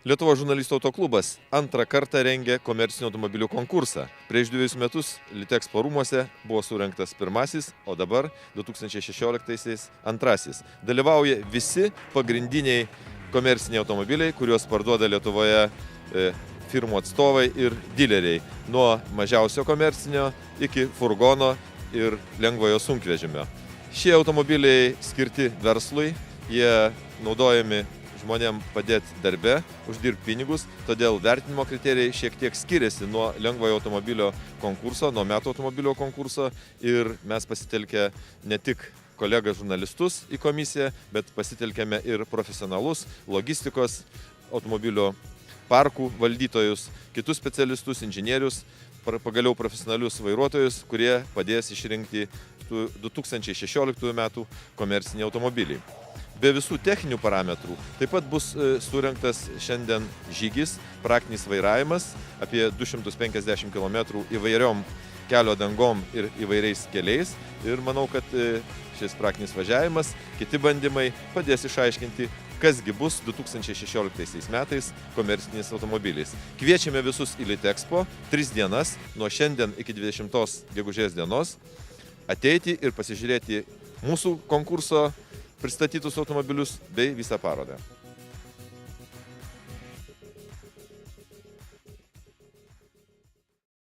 Lietuvos žurnalistų autoklubas antrą kartą rengia komercinių automobilių konkursą. Prieš 2 metus Litexpo rūmuose buvo surengtas pirmasis, o dabar 2016 antrasis. Dalyvauja visi pagrindiniai komerciniai automobiliai, kuriuos parduoda Lietuvoje firmų atstovai ir dileriai. Nuo mažiausio komercinio iki furgono ir lengvojo sunkvežimio. Šie automobiliai skirti verslui, jie naudojami žmonėms padėti darbe, uždirbti pinigus, todėl vertinimo kriterijai šiek tiek skiriasi nuo lengvojo automobilio konkurso, nuo metų automobilio konkurso ir mes pasitelkę ne tik kolegą žurnalistus į komisiją, bet pasitelkėme ir profesionalus, logistikos, automobilio parkų valdytojus, kitus specialistus, inžinierius, pagaliau profesionalius vairuotojus, kurie padės išrinkti 2016 metų komercinį automobilį. Be visų techninių parametrų taip pat bus surengtas šiandien žygis, praktinis vairavimas apie 250 km įvairiom kelio dangom ir įvairiais keliais. Ir manau, kad šis praktinis važiavimas, kiti bandymai padės išaiškinti, kasgi bus 2016 metais komerciniais automobiliais. Kviečiame visus į Litexpo 3 dienas, nuo šiandien iki 20 gegužės dienos, ateiti ir pasižiūrėti mūsų konkurso pristatytus automobilius bei visą parodą.